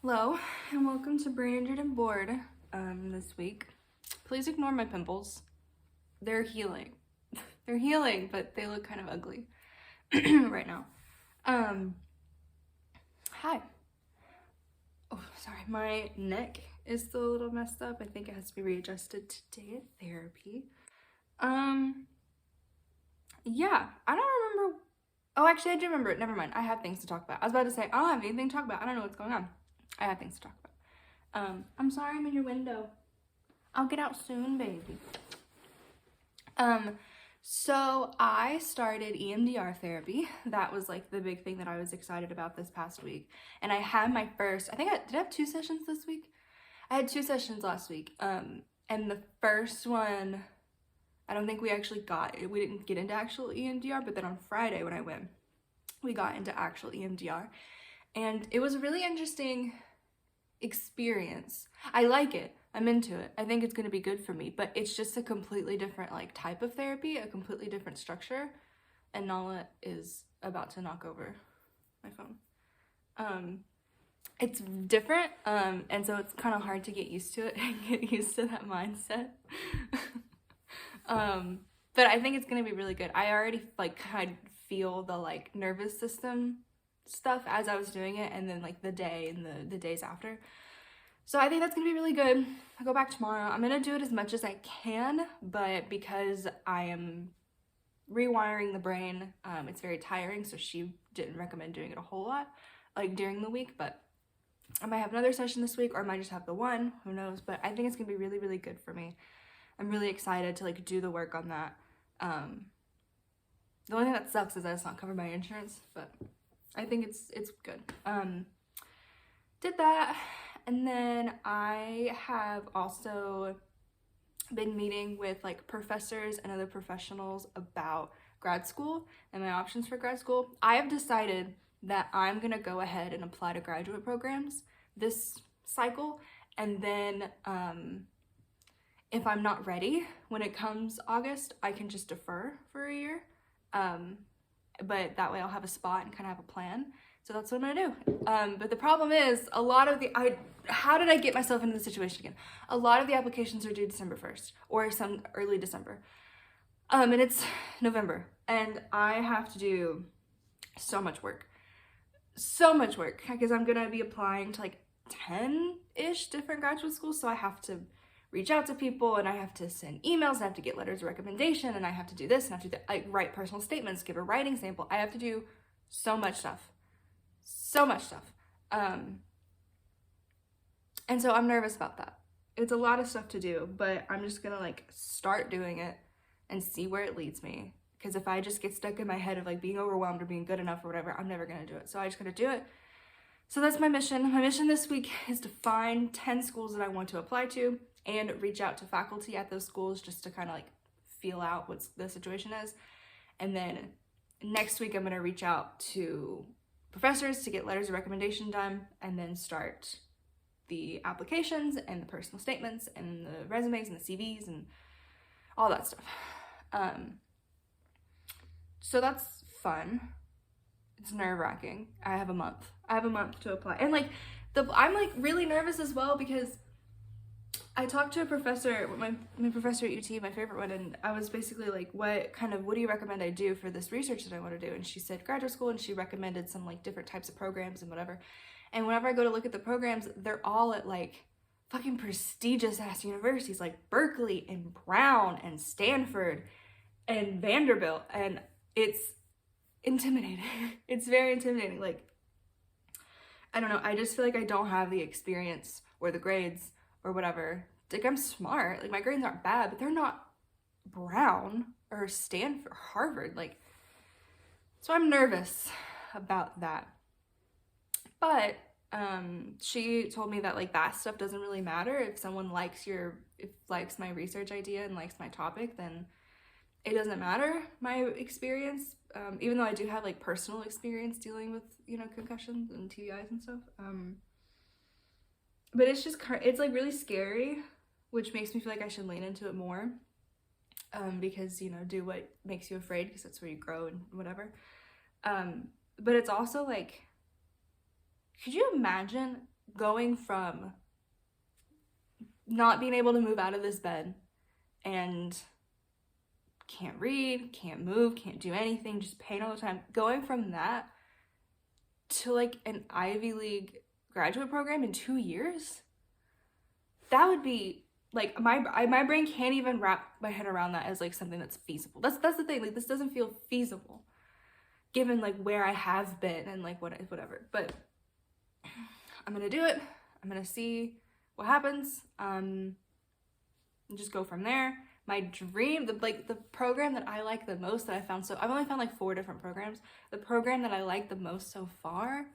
Hello, and welcome to Brain Injured and Bored this week. Please ignore my pimples. They're healing. They're healing, but they look kind of ugly right now. Hi. Oh, sorry, my neck is still a little messed up. I think it has to be readjusted today at therapy. Yeah, I don't remember. Oh, actually, I do remember it. Never mind. I have things to talk about. I was about to say, I don't have anything to talk about. I don't know what's going on. I have things to talk about. I'm sorry I'm in your window. I'll get out soon, baby. So I started EMDR therapy. That was like the big thing that I was excited about this past week. And I had my first, did I have 2 sessions this week? I had 2 sessions last week. And the first one, I don't think we didn't get into actual EMDR, but then on Friday when I went, we got into actual EMDR. And it was a really interesting experience. I like it. I'm into it. I think it's going to be good for me, but it's just a completely different like type of therapy, a completely different structure. And Nala is about to knock over my phone. It's different, and so it's kind of hard to get used to it and get used to that mindset. But I think it's gonna be really good. I already like kind of feel the like nervous system stuff as I was doing it, and then like the day and the days after. So I think that's gonna be really good. I'll go back tomorrow. I'm gonna do it as much as I can, but because I am rewiring the brain, it's very tiring, so she didn't recommend doing it a whole lot like during the week, but I might have another session this week, or I might just have the one, who knows. But I think it's gonna be really, really good for me. I'm really excited to like do the work on that. The only thing that sucks is that it's not covered by insurance, but I think it's good. Did that, and then I have also been meeting with like professors and other professionals about grad school and my options for grad school. I have decided that I'm gonna go ahead and apply to graduate programs this cycle, and then if I'm not ready when it comes August, I can just defer for a year. But that way I'll have a spot and kind of have a plan. So that's what I'm gonna do. But the problem is how did I get myself into the situation again? A lot of the applications are due December 1st or some early December. And it's November, and I have to do so much work because I'm gonna be applying to like 10-ish different graduate schools. So I have to reach out to people, and I have to send emails, and I have to get letters of recommendation, and I have to do this, and I have to write personal statements, give a writing sample. I have to do so much stuff. And so I'm nervous about that. It's a lot of stuff to do, but I'm just gonna like start doing it and see where it leads me. Because if I just get stuck in my head of like being overwhelmed or being good enough or whatever, I'm never gonna do it. So I just gotta do it. So that's my mission. My mission this week is to find 10 schools that I want to apply to and reach out to faculty at those schools just to kind of like feel out what the situation is. And then next week I'm gonna reach out to professors to get letters of recommendation done, and then start the applications and the personal statements and the resumes and the CVs and all that stuff. So that's fun. It's nerve-wracking. I have a month to apply, and like I'm like really nervous as well because I talked to a professor, my professor at UT, my favorite one, and I was basically like, what do you recommend I do for this research that I want to do? And she said graduate school, and she recommended some like different types of programs and whatever. And whenever I go to look at the programs, they're all at like fucking prestigious ass universities like Berkeley and Brown and Stanford and Vanderbilt, and it's intimidating. It's very intimidating. Like, I don't know, I just feel like I don't have the experience or the grades or whatever. Like, I'm smart, like my grades aren't bad, but they're not Brown or Stanford or Harvard. Like, so I'm nervous about that. But she told me that like that stuff doesn't really matter. If someone likes my research idea and likes my topic, then it doesn't matter my experience, even though I do have like personal experience dealing with, concussions and TBIs and stuff. But it's like really scary, which makes me feel like I should lean into it more, because, do what makes you afraid, because that's where you grow and whatever. But it's also like, could you imagine going from not being able to move out of this bed and can't read, can't move, can't do anything, just pain all the time, going from that to like an Ivy League graduate program in 2 years, that would be like, my brain can't even wrap my head around that as like something that's feasible. That's the thing, like this doesn't feel feasible given like where I have been and like whatever, but I'm gonna do it. I'm gonna see what happens, and just go from there. My dream, the program that I like the most that I found, so I've only found like 4 different programs. The program that I like the most so far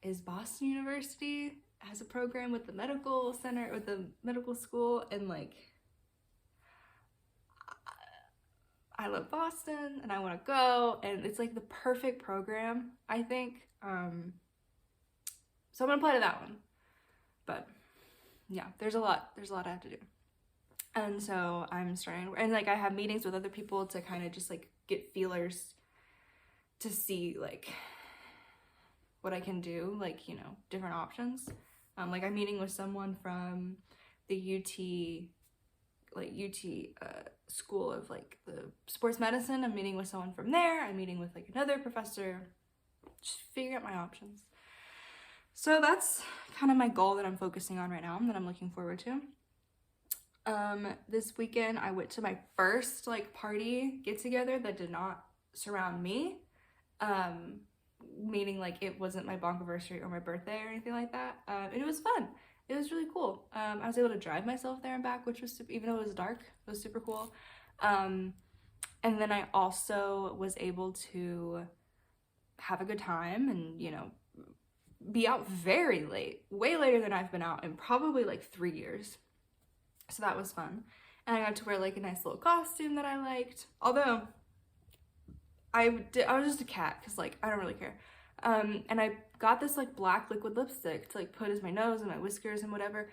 is Boston University. It has a program with the medical center, with the medical school, and like, I love Boston and I want to go, and it's like the perfect program, I think. So I'm gonna apply to that one. But yeah, there's a lot I have to do. And so I'm starting, and like I have meetings with other people to kind of just like get feelers to see like what I can do, like, you know, different options. Like I'm meeting with someone from the UT school of like the sports medicine. I'm meeting with someone from there. I'm meeting with like another professor, just figuring out my options. So that's kind of my goal that I'm focusing on right now, that I'm looking forward to. This weekend I went to my first like party get together that did not surround me, meaning like it wasn't my bonkiversary or my birthday or anything like that, and it was fun. It was really cool. I was able to drive myself there and back, which was super, even though it was dark, it was super cool. And then I also was able to have a good time and, you know, be out very late, way later than I've been out in probably like 3 years. So that was fun. And I got to wear like a nice little costume that I liked. Although I was just a cat, because like I don't really care. And I got this like black liquid lipstick to like put as my nose and my whiskers and whatever.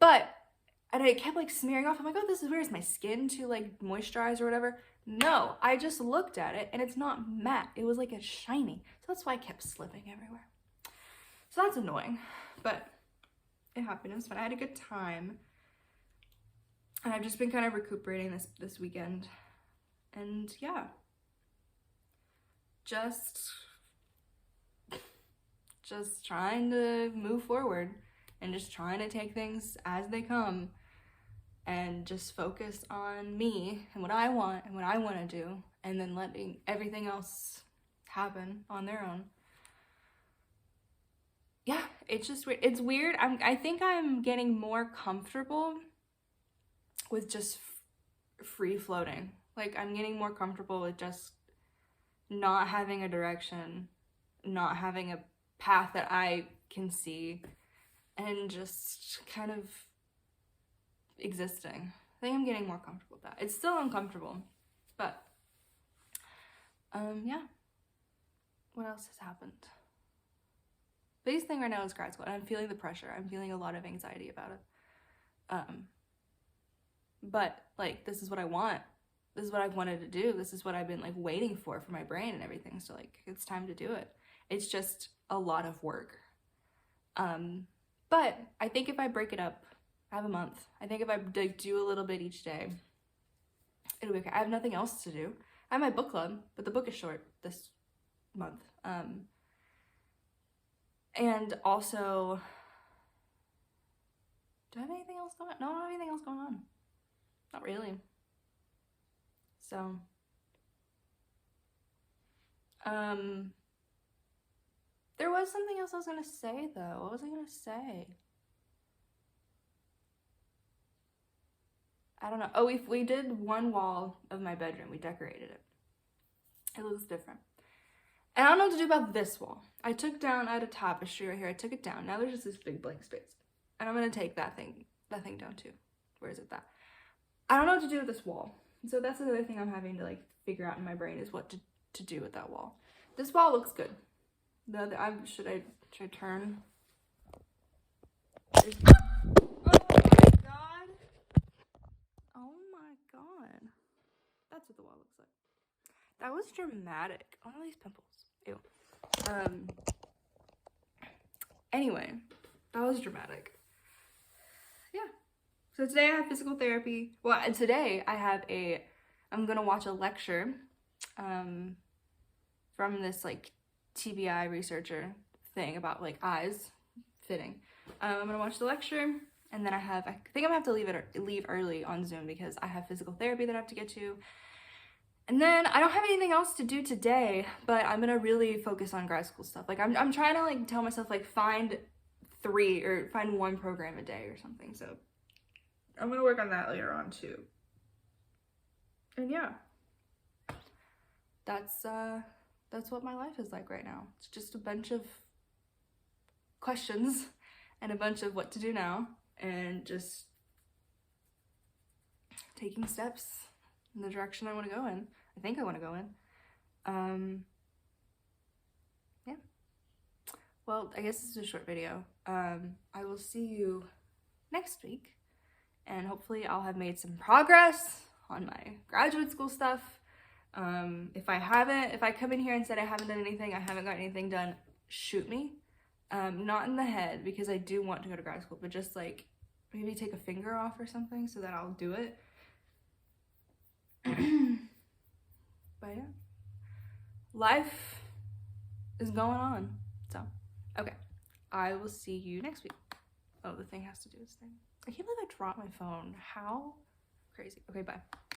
And I kept like smearing off. I'm like, oh, this is weird. Is my skin to like moisturize or whatever? No, I just looked at it and it's not matte. It was like a shiny. So that's why I kept slipping everywhere. So that's annoying, but it happened. It was fun. I had a good time. And I've just been kind of recuperating this weekend. And yeah, just trying to move forward and just trying to take things as they come and just focus on me and what I want and what I want to do, and then letting everything else happen on their own. Yeah, it's just weird. It's weird. I think I'm getting more comfortable with just free floating. Like I'm getting more comfortable with just not having a direction, not having a path that I can see, and just kind of existing. I think I'm getting more comfortable with that. It's still uncomfortable, but yeah. What else has happened? Biggest thing right now is grad school, and I'm feeling the pressure. I'm feeling a lot of anxiety about it. But like, this is what I want. This is what I've wanted to do. This is what I've been like waiting for my brain and everything. So like, it's time to do it. It's just a lot of work. But I think if I break it up, I have a month. I think if I do a little bit each day, it'll be okay. I have nothing else to do. I have my book club, but the book is short this month. And also, do I have anything else going on? No, I don't have anything else going on. Not really. So, there was something else I was gonna say though. What was I gonna say? I don't know. Oh, we did one wall of my bedroom. We decorated it. It looks different. And I don't know what to do about this wall. I had a tapestry right here. I took it down. Now there's just this big blank space. And I'm gonna take that thing down too. Where is it that? I don't know what to do with this wall. So that's another thing I'm having to like figure out in my brain, is what to do with that wall. This wall looks good. The other, should I turn? Oh my god. Oh my god. That's what the wall looks like. That was dramatic. Oh, these pimples. Ew. Anyway, That was dramatic. Yeah. So today I have physical therapy. Well, and today I'm gonna watch a lecture from this like TBI researcher thing about like eyes fitting. I'm gonna watch the lecture, and then I think I'm gonna have to leave early on Zoom because I have physical therapy that I have to get to. And then I don't have anything else to do today, but I'm gonna really focus on grad school stuff. Like I'm trying to like tell myself like find one program a day or something. So I'm gonna work on that later on too. And yeah, that's what my life is like right now. It's just a bunch of questions and a bunch of what to do now, and just taking steps in the direction I want to go in. I think I want to go in. Yeah. Well, I guess this is a short video. I will see you next week, and hopefully I'll have made some progress on my graduate school stuff. If I come in here and said I haven't done anything, I haven't got anything done, shoot me. Not in the head, because I do want to go to grad school, but just like maybe take a finger off or something so that I'll do it. But yeah, life is going on. So, okay, I will see you next week. Oh, the thing has to do its thing. I can't believe I dropped my phone. How crazy. Okay, bye.